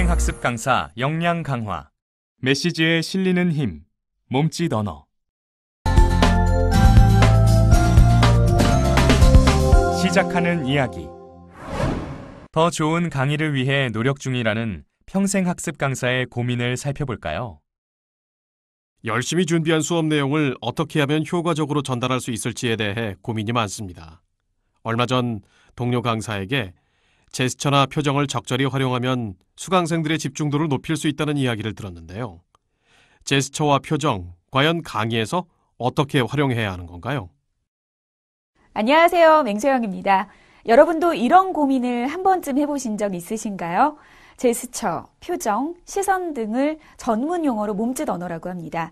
평생학습 강사 역량 강화. 메시지에 실리는 힘. 몸짓 언어. 시작하는 이야기. 더 좋은 강의를 위해 노력 중이라는 평생학습 강사의 고민을 살펴볼까요? 열심히 준비한 수업 내용을 어떻게 하면 효과적으로 전달할 수 있을지에 대해 고민이 많습니다. 얼마 전 동료 강사에게 제스처나 표정을 적절히 활용하면 수강생들의 집중도를 높일 수 있다는 이야기를 들었는데요. 제스처와 표정, 과연 강의에서 어떻게 활용해야 하는 건가요? 안녕하세요. 맹소영입니다. 여러분도 이런 고민을 한 번쯤 해보신 적 있으신가요? 제스처, 표정, 시선 등을 전문 용어로 몸짓 언어라고 합니다.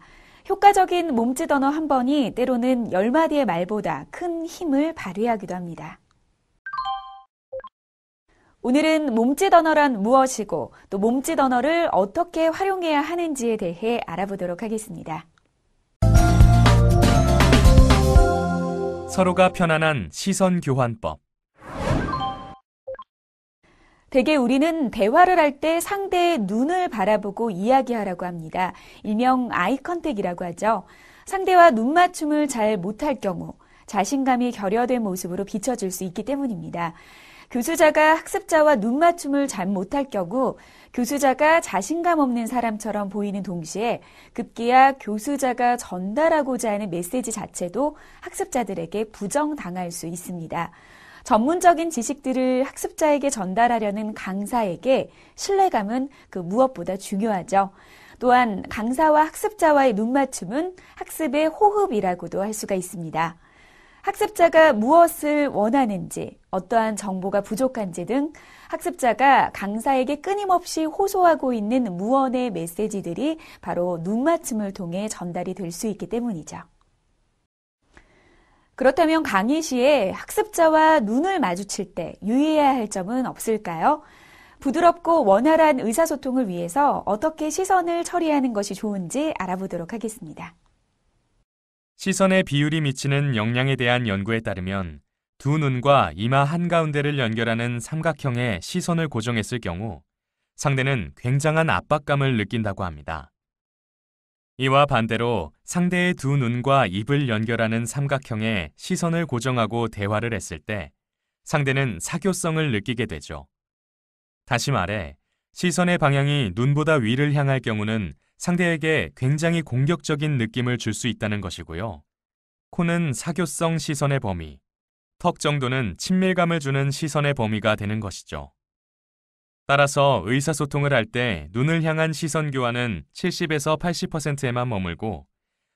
효과적인 몸짓 언어 한 번이 때로는 10마디의 말보다 큰 힘을 발휘하기도 합니다. 오늘은 몸짓 언어란 무엇이고 또 몸짓 언어를 어떻게 활용해야 하는지에 대해 알아보도록 하겠습니다. 서로가 편안한 시선 교환법. 대개 우리는 대화를 할 때 상대의 눈을 바라보고 이야기하라고 합니다. 일명 아이 컨택이라고 하죠. 상대와 눈 맞춤을 잘 못할 경우 자신감이 결여된 모습으로 비춰질 수 있기 때문입니다. 교수자가 학습자와 눈 맞춤을 잘 못할 경우 교수자가 자신감 없는 사람처럼 보이는 동시에 급기야 교수자가 전달하고자 하는 메시지 자체도 학습자들에게 부정당할 수 있습니다. 전문적인 지식들을 학습자에게 전달하려는 강사에게 신뢰감은 그 무엇보다 중요하죠. 또한 강사와 학습자와의 눈 맞춤은 학습의 호흡이라고도 할 수가 있습니다. 학습자가 무엇을 원하는지, 어떠한 정보가 부족한지 등 학습자가 강사에게 끊임없이 호소하고 있는 무언의 메시지들이 바로 눈 맞춤을 통해 전달이 될 수 있기 때문이죠. 그렇다면 강의 시에 학습자와 눈을 마주칠 때 유의해야 할 점은 없을까요? 부드럽고 원활한 의사소통을 위해서 어떻게 시선을 처리하는 것이 좋은지 알아보도록 하겠습니다. 시선의 비율이 미치는 영향에 대한 연구에 따르면 두 눈과 이마 한가운데를 연결하는 삼각형에 시선을 고정했을 경우 상대는 굉장한 압박감을 느낀다고 합니다. 이와 반대로 상대의 두 눈과 입을 연결하는 삼각형에 시선을 고정하고 대화를 했을 때 상대는 사교성을 느끼게 되죠. 다시 말해, 시선의 방향이 눈보다 위를 향할 경우는 상대에게 굉장히 공격적인 느낌을 줄 수 있다는 것이고요. 코는 사교성 시선의 범위, 턱 정도는 친밀감을 주는 시선의 범위가 되는 것이죠. 따라서 의사소통을 할 때 눈을 향한 시선 교환은 70에서 80%에만 머물고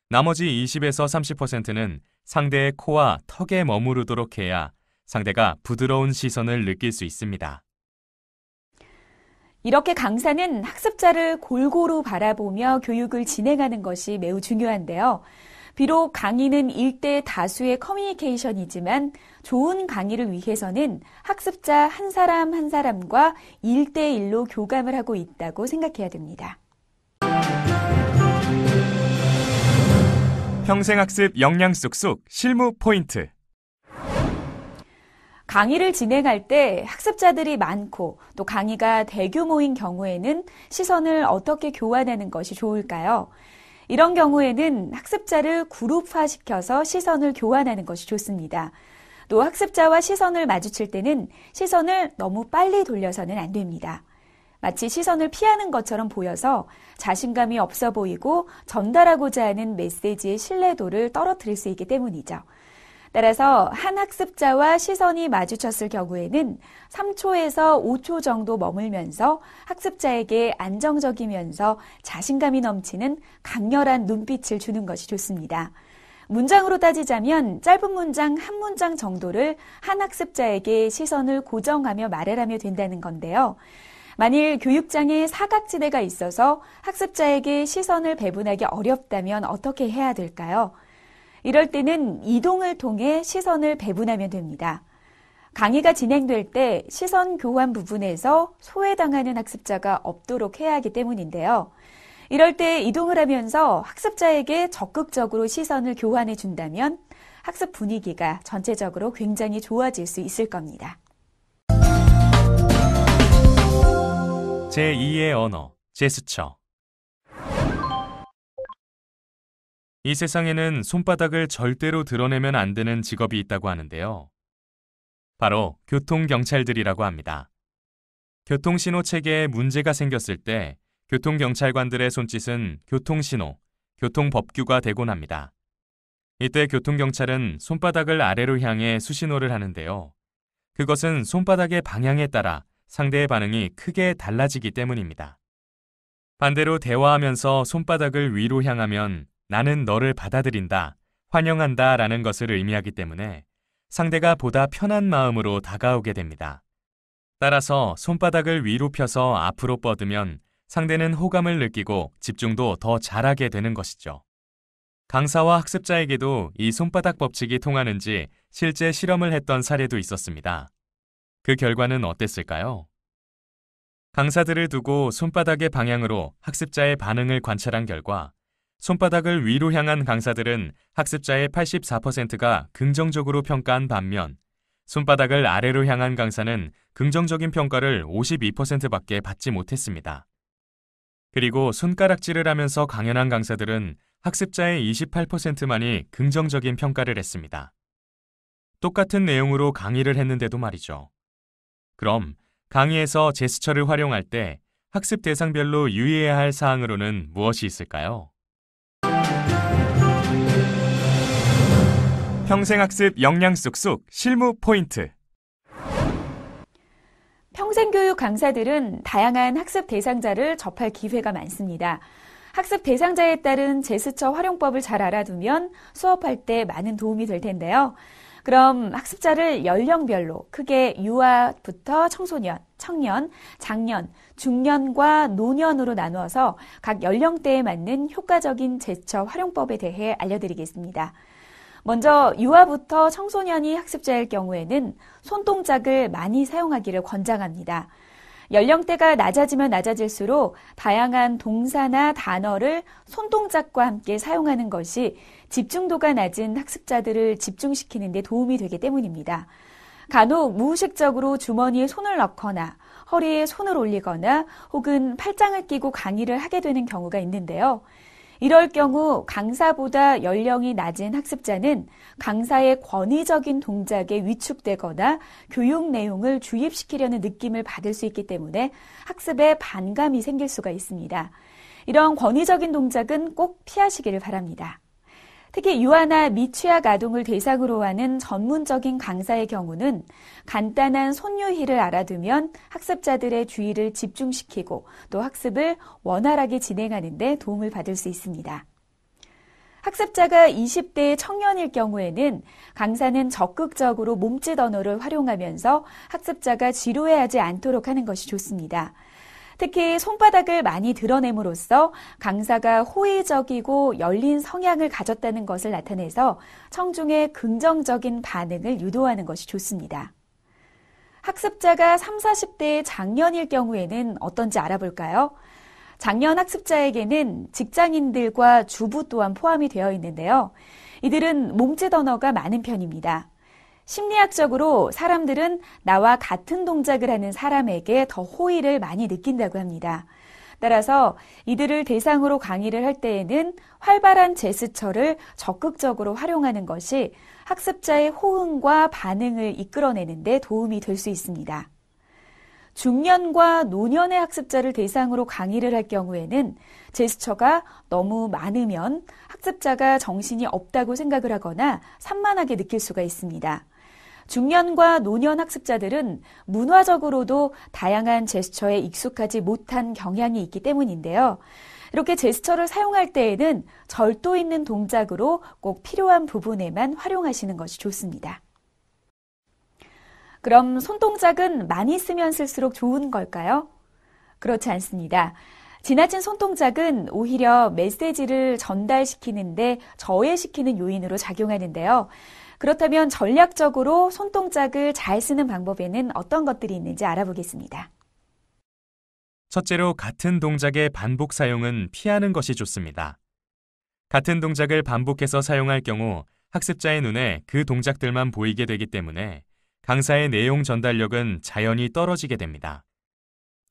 나머지 20에서 30%는 상대의 코와 턱에 머무르도록 해야 상대가 부드러운 시선을 느낄 수 있습니다. 이렇게 강사는 학습자를 골고루 바라보며 교육을 진행하는 것이 매우 중요한데요. 비록 강의는 1대 다수의 커뮤니케이션이지만 좋은 강의를 위해서는 학습자 한 사람 한 사람과 1대1로 교감을 하고 있다고 생각해야 됩니다. 평생학습 역량 쑥쑥 실무 포인트. 강의를 진행할 때 학습자들이 많고 또 강의가 대규모인 경우에는 시선을 어떻게 교환하는 것이 좋을까요? 이런 경우에는 학습자를 그룹화시켜서 시선을 교환하는 것이 좋습니다. 또 학습자와 시선을 마주칠 때는 시선을 너무 빨리 돌려서는 안 됩니다. 마치 시선을 피하는 것처럼 보여서 자신감이 없어 보이고 전달하고자 하는 메시지의 신뢰도를 떨어뜨릴 수 있기 때문이죠. 따라서 한 학습자와 시선이 마주쳤을 경우에는 3초에서 5초 정도 머물면서 학습자에게 안정적이면서 자신감이 넘치는 강렬한 눈빛을 주는 것이 좋습니다. 문장으로 따지자면 짧은 문장 한 문장 정도를 한 학습자에게 시선을 고정하며 말을 하며 된다는 건데요. 만일 교육장에 사각지대가 있어서 학습자에게 시선을 배분하기 어렵다면 어떻게 해야 될까요? 이럴 때는 이동을 통해 시선을 배분하면 됩니다. 강의가 진행될 때 시선 교환 부분에서 소외당하는 학습자가 없도록 해야 하기 때문인데요. 이럴 때 이동을 하면서 학습자에게 적극적으로 시선을 교환해 준다면 학습 분위기가 전체적으로 굉장히 좋아질 수 있을 겁니다. 제2의 언어, 제스처. 이 세상에는 손바닥을 절대로 드러내면 안 되는 직업이 있다고 하는데요. 바로 교통경찰들이라고 합니다. 교통신호 체계에 문제가 생겼을 때 교통경찰관들의 손짓은 교통신호, 교통법규가 되곤 합니다. 이때 교통경찰은 손바닥을 아래로 향해 수신호를 하는데요. 그것은 손바닥의 방향에 따라 상대의 반응이 크게 달라지기 때문입니다. 반대로 대화하면서 손바닥을 위로 향하면 나는 너를 받아들인다, 환영한다 라는 것을 의미하기 때문에 상대가 보다 편한 마음으로 다가오게 됩니다. 따라서 손바닥을 위로 펴서 앞으로 뻗으면 상대는 호감을 느끼고 집중도 더 잘하게 되는 것이죠. 강사와 학습자에게도 이 손바닥 법칙이 통하는지 실제 실험을 했던 사례도 있었습니다. 그 결과는 어땠을까요? 강사들을 두고 손바닥의 방향으로 학습자의 반응을 관찰한 결과 손바닥을 위로 향한 강사들은 학습자의 84%가 긍정적으로 평가한 반면 손바닥을 아래로 향한 강사는 긍정적인 평가를 52%밖에 받지 못했습니다. 그리고 손가락질을 하면서 강연한 강사들은 학습자의 28%만이 긍정적인 평가를 했습니다. 똑같은 내용으로 강의를 했는데도 말이죠. 그럼 강의에서 제스처를 활용할 때 학습 대상별로 유의해야 할 사항으로는 무엇이 있을까요? 평생학습 역량 쑥쑥 실무 포인트. 평생교육 강사들은 다양한 학습 대상자를 접할 기회가 많습니다. 학습 대상자에 따른 제스처 활용법을 잘 알아두면 수업할 때 많은 도움이 될 텐데요. 그럼 학습자를 연령별로 크게 유아부터 청소년, 청년, 장년, 중년과 노년으로 나누어서 각 연령대에 맞는 효과적인 제스처 활용법에 대해 알려드리겠습니다. 먼저 유아부터 청소년이 학습자일 경우에는 손동작을 많이 사용하기를 권장합니다. 연령대가 낮아지면 낮아질수록 다양한 동사나 단어를 손동작과 함께 사용하는 것이 집중도가 낮은 학습자들을 집중시키는 데 도움이 되기 때문입니다. 간혹 무의식적으로 주머니에 손을 넣거나 허리에 손을 올리거나 혹은 팔짱을 끼고 강의를 하게 되는 경우가 있는데요. 이럴 경우 강사보다 연령이 낮은 학습자는 강사의 권위적인 동작에 위축되거나 교육 내용을 주입시키려는 느낌을 받을 수 있기 때문에 학습에 반감이 생길 수가 있습니다. 이런 권위적인 동작은 꼭 피하시기를 바랍니다. 특히 유아나 미취학 아동을 대상으로 하는 전문적인 강사의 경우는 간단한 손유희를 알아두면 학습자들의 주의를 집중시키고 또 학습을 원활하게 진행하는 데 도움을 받을 수 있습니다. 학습자가 20대 청년일 경우에는 강사는 적극적으로 몸짓 언어를 활용하면서 학습자가 지루해하지 않도록 하는 것이 좋습니다. 특히 손바닥을 많이 드러냄으로써 강사가 호의적이고 열린 성향을 가졌다는 것을 나타내서 청중의 긍정적인 반응을 유도하는 것이 좋습니다. 학습자가 30, 40대의 장년일 경우에는 어떤지 알아볼까요? 장년 학습자에게는 직장인들과 주부 또한 포함이 되어 있는데요. 이들은 몸짓 언어가 많은 편입니다. 심리학적으로 사람들은 나와 같은 동작을 하는 사람에게 더 호의를 많이 느낀다고 합니다. 따라서 이들을 대상으로 강의를 할 때에는 활발한 제스처를 적극적으로 활용하는 것이 학습자의 호응과 반응을 이끌어내는 데 도움이 될 수 있습니다. 중년과 노년의 학습자를 대상으로 강의를 할 경우에는 제스처가 너무 많으면 학습자가 정신이 없다고 생각을 하거나 산만하게 느낄 수가 있습니다. 중년과 노년 학습자들은 문화적으로도 다양한 제스처에 익숙하지 못한 경향이 있기 때문인데요. 이렇게 제스처를 사용할 때에는 절도 있는 동작으로 꼭 필요한 부분에만 활용하시는 것이 좋습니다. 그럼 손동작은 많이 쓰면 쓸수록 좋은 걸까요? 그렇지 않습니다. 지나친 손동작은 오히려 메시지를 전달시키는데 저해시키는 요인으로 작용하는데요. 그렇다면 전략적으로 손동작을 잘 쓰는 방법에는 어떤 것들이 있는지 알아보겠습니다. 첫째로 같은 동작의 반복 사용은 피하는 것이 좋습니다. 같은 동작을 반복해서 사용할 경우 학습자의 눈에 그 동작들만 보이게 되기 때문에 강사의 내용 전달력은 자연히 떨어지게 됩니다.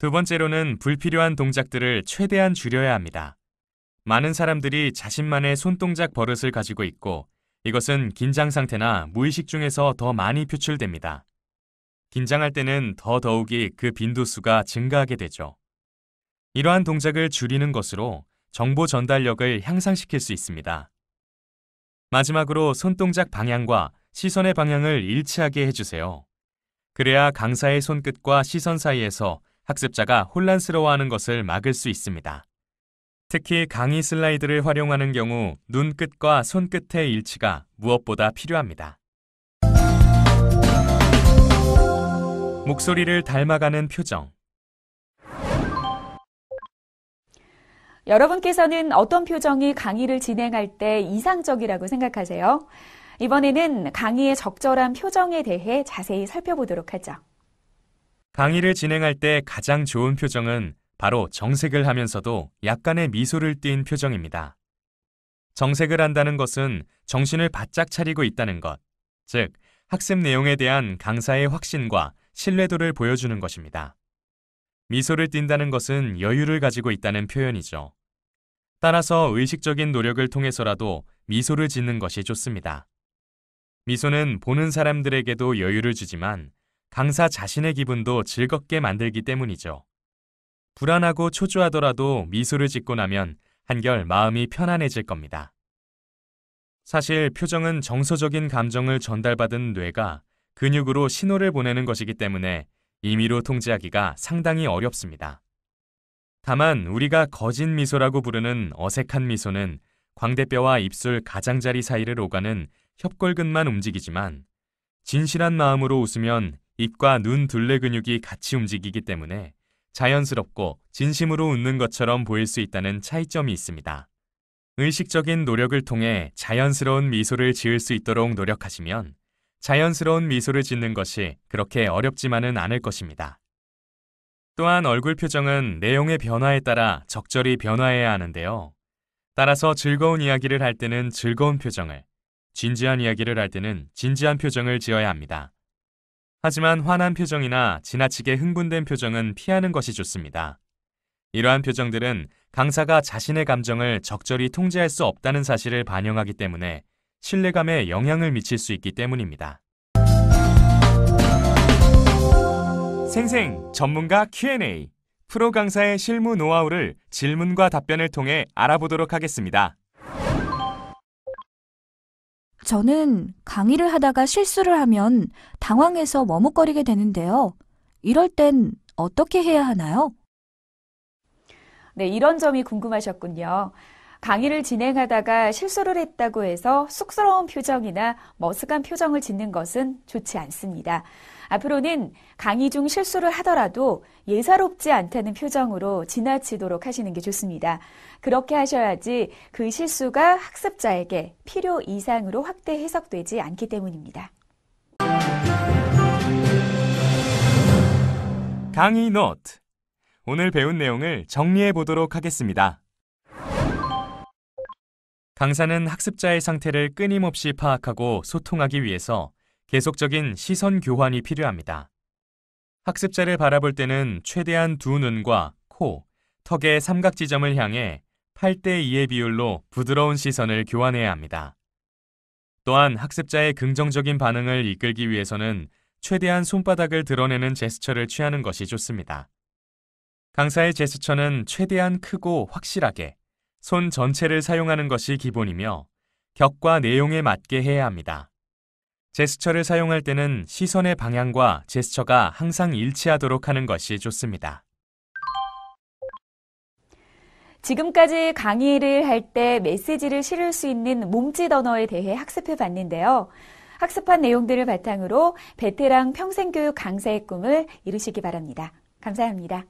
두 번째로는 불필요한 동작들을 최대한 줄여야 합니다. 많은 사람들이 자신만의 손동작 버릇을 가지고 있고 이것은 긴장 상태나 무의식 중에서 더 많이 표출됩니다. 긴장할 때는 더더욱이 그 빈도수가 증가하게 되죠. 이러한 동작을 줄이는 것으로 정보 전달력을 향상시킬 수 있습니다. 마지막으로 손동작 방향과 시선의 방향을 일치하게 해주세요. 그래야 강사의 손끝과 시선 사이에서 학습자가 혼란스러워하는 것을 막을 수 있습니다. 특히 강의 슬라이드를 활용하는 경우 눈끝과 손끝의 일치가 무엇보다 필요합니다. 목소리를 닮아가는 표정. 여러분께서는 어떤 표정이 강의를 진행할 때 이상적이라고 생각하세요? 이번에는 강의의 적절한 표정에 대해 자세히 살펴보도록 하죠. 강의를 진행할 때 가장 좋은 표정은 바로 정색을 하면서도 약간의 미소를 띤 표정입니다. 정색을 한다는 것은 정신을 바짝 차리고 있다는 것, 즉 학습 내용에 대한 강사의 확신과 신뢰도를 보여주는 것입니다. 미소를 띈다는 것은 여유를 가지고 있다는 표현이죠. 따라서 의식적인 노력을 통해서라도 미소를 짓는 것이 좋습니다. 미소는 보는 사람들에게도 여유를 주지만 강사 자신의 기분도 즐겁게 만들기 때문이죠. 불안하고 초조하더라도 미소를 짓고 나면 한결 마음이 편안해질 겁니다. 사실 표정은 정서적인 감정을 전달받은 뇌가 근육으로 신호를 보내는 것이기 때문에 임의로 통제하기가 상당히 어렵습니다. 다만 우리가 거짓 미소라고 부르는 어색한 미소는 광대뼈와 입술 가장자리 사이를 오가는 협골근만 움직이지만 진실한 마음으로 웃으면 입과 눈 둘레 근육이 같이 움직이기 때문에 자연스럽고 진심으로 웃는 것처럼 보일 수 있다는 차이점이 있습니다. 의식적인 노력을 통해 자연스러운 미소를 지을 수 있도록 노력하시면 자연스러운 미소를 짓는 것이 그렇게 어렵지만은 않을 것입니다. 또한 얼굴 표정은 내용의 변화에 따라 적절히 변화해야 하는데요. 따라서 즐거운 이야기를 할 때는 즐거운 표정을, 진지한 이야기를 할 때는 진지한 표정을 지어야 합니다. 하지만 화난 표정이나 지나치게 흥분된 표정은 피하는 것이 좋습니다. 이러한 표정들은 강사가 자신의 감정을 적절히 통제할 수 없다는 사실을 반영하기 때문에 신뢰감에 영향을 미칠 수 있기 때문입니다. 생생 전문가 Q&A. 프로 강사의 실무 노하우를 질문과 답변을 통해 알아보도록 하겠습니다. 저는 강의를 하다가 실수를 하면 당황해서 머뭇거리게 되는데요. 이럴 땐 어떻게 해야 하나요? 네, 이런 점이 궁금하셨군요. 강의를 진행하다가 실수를 했다고 해서 쑥스러운 표정이나 머쓱한 표정을 짓는 것은 좋지 않습니다. 앞으로는 강의 중 실수를 하더라도 예사롭지 않다는 표정으로 지나치도록 하시는 게 좋습니다. 그렇게 하셔야지 그 실수가 학습자에게 필요 이상으로 확대 해석되지 않기 때문입니다. 강의 노트. 오늘 배운 내용을 정리해 보도록 하겠습니다. 강사는 학습자의 상태를 끊임없이 파악하고 소통하기 위해서 계속적인 시선 교환이 필요합니다. 학습자를 바라볼 때는 최대한 두 눈과 코, 턱의 삼각 지점을 향해 8:2의 비율로 부드러운 시선을 교환해야 합니다. 또한 학습자의 긍정적인 반응을 이끌기 위해서는 최대한 손바닥을 드러내는 제스처를 취하는 것이 좋습니다. 강사의 제스처는 최대한 크고 확실하게 손 전체를 사용하는 것이 기본이며 격과 내용에 맞게 해야 합니다. 제스처를 사용할 때는 시선의 방향과 제스처가 항상 일치하도록 하는 것이 좋습니다. 지금까지 강의를 할 때 메시지를 실을 수 있는 몸짓 언어에 대해 학습해 봤는데요. 학습한 내용들을 바탕으로 베테랑 평생교육 강사의 꿈을 이루시기 바랍니다. 감사합니다.